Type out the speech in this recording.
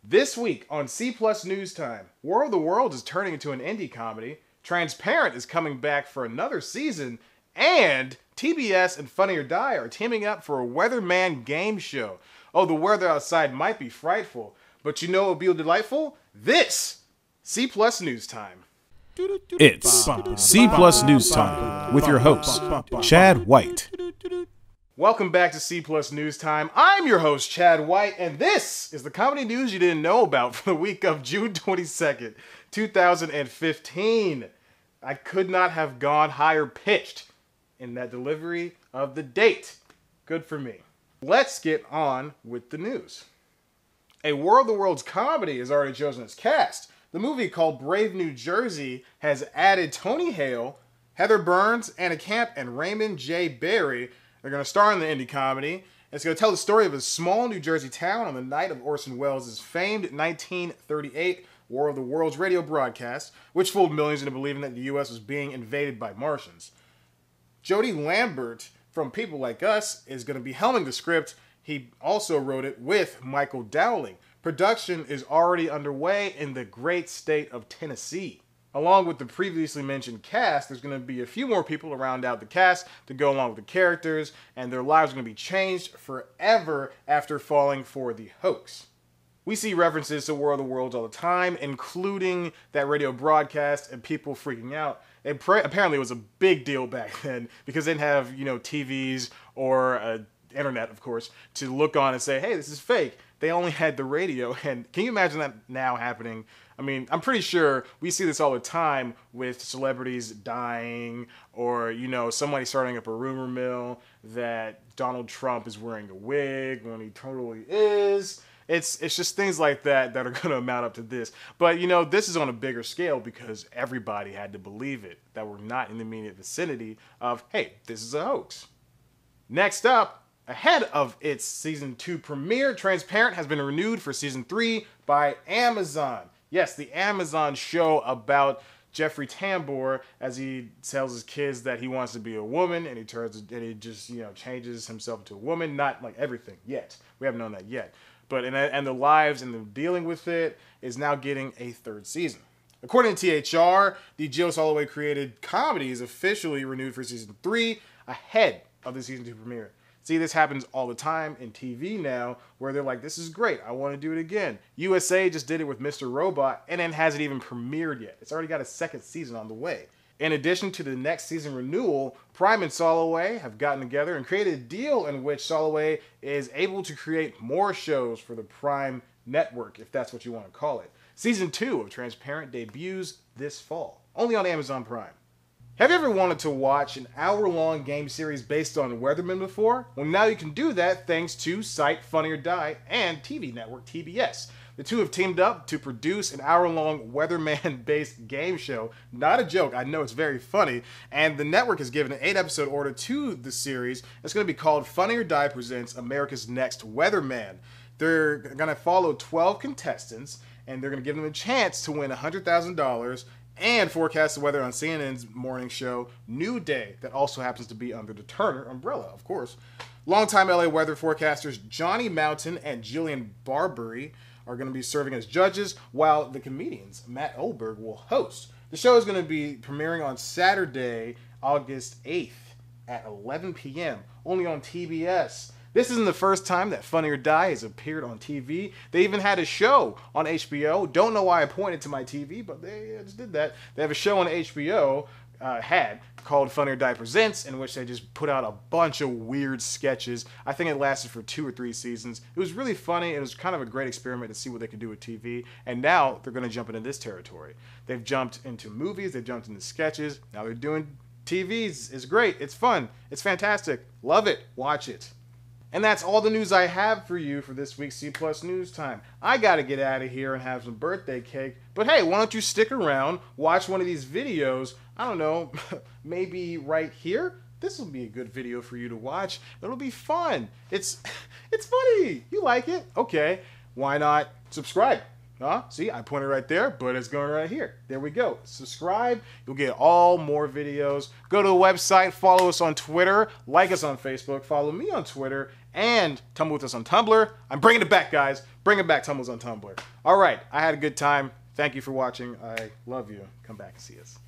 This week on C Plus News Time, War of the Worlds is turning into an indie comedy, Transparent is coming back for another season, and TBS and Funny or Die are teaming up for a Weatherman game show. Oh, the weather outside might be frightful, but you know what will be delightful? This! C Plus News Time. It's C Plus News Time with your host, Chad White. Welcome back to C Plus News Time. I'm your host, Chad White, and this is the comedy news you didn't know about for the week of June 22nd, 2015. I could not have gone higher pitched in that delivery of the date. Good for me. Let's get on with the news. A War of the Worlds comedy is already chosen as cast. The movie called Brave New Jersey has added Tony Hale, Heather Burns, Anna Camp, and Raymond J. Barry. They're going to star in the indie comedy. It's going to tell the story of a small New Jersey town on the night of Orson Welles' famed 1938 War of the Worlds radio broadcast, which fooled millions into believing that the U.S. was being invaded by Martians. Jody Lambert from People Like Us is going to be helming the script. He also wrote it with Michael Dowling. Production is already underway in the great state of Tennessee. Along with the previously mentioned cast, there's going to be a few more people to round out the cast to go along with the characters, and their lives are going to be changed forever after falling for the hoax. We see references to War of the Worlds all the time, including that radio broadcast and people freaking out. Apparently it was a big deal back then because they didn't have, TVs or internet, of course, to look on and say, hey, this is fake. They only had the radio, and can you imagine that now happening? I mean, I'm pretty sure we see this all the time with celebrities dying or, somebody starting up a rumor mill that Donald Trump is wearing a wig when he totally is. It's just things like that are going to amount up to this. But, this is on a bigger scale because everybody had to believe it, that we're not in the immediate vicinity of, hey, this is a hoax. Next up, ahead of its Season 2 premiere, Transparent has been renewed for Season 3 by Amazon. Yes, the Amazon show about Jeffrey Tambor as he tells his kids that he wants to be a woman and he just changes himself to a woman. Not like everything yet. We haven't known that yet. But and the lives and the dealing with it is now getting a third season. According to THR, the Jill Soloway created comedy is officially renewed for Season 3 ahead of the Season 2 premiere. See, this happens all the time in TV now, where they're like, this is great, I want to do it again. USA just did it with Mr. Robot, and it hasn't even premiered yet. It's already got a second season on the way. In addition to the next season renewal, Prime and Soloway have gotten together and created a deal in which Soloway is able to create more shows for the Prime network, if that's what you want to call it. Season 2 of Transparent debuts this fall, only on Amazon Prime. Have you ever wanted to watch an hour-long game series based on Weathermen before? Well, now you can do that thanks to site Funny or Die and TV network TBS. The two have teamed up to produce an hour-long Weatherman-based game show. Not a joke, I know it's very funny. And the network has given an 8-episode order to the series. It's going to be called Funny or Die Presents America's Next Weatherman. They're going to follow 12 contestants, and they're going to give them a chance to win $100,000 and forecast the weather on CNN's morning show, New Day, that also happens to be under the Turner umbrella, of course. Longtime LA weather forecasters Johnny Mountain and Jillian Barbery are going to be serving as judges, while the comedians Matt Oberg will host. The show is going to be premiering on Saturday, August 8th at 11 p.m., only on TBS. This isn't the first time that Funny or Die has appeared on TV. They even had a show on HBO. Don't know why I pointed to my TV, but they just did that. They have a show on HBO called Funny or Die Presents, in which they just put out a bunch of weird sketches. I think it lasted for 2 or 3 seasons. It was really funny. It was kind of a great experiment to see what they could do with TV. And now they're going to jump into this territory. They've jumped into movies. They've jumped into sketches. Now they're doing TVs. It's great. It's fun. It's fantastic. Love it. Watch it. And that's all the news I have for you for this week's C Plus News Time. I gotta get out of here and have some birthday cake. But hey, why don't you stick around, watch one of these videos, I don't know, maybe right here? This will be a good video for you to watch. It'll be fun. It's funny. You like it? Okay. Why not subscribe? Huh? See, I pointed right there, but it's going right here. There we go. Subscribe. You'll get all more videos. Go to the website. Follow us on Twitter. Like us on Facebook. Follow me on Twitter. And tumble with us on Tumblr. I'm bringing it back, guys. Bring it back, Tumbles on Tumblr. All right, I had a good time. Thank you for watching. I love you. Come back and see us.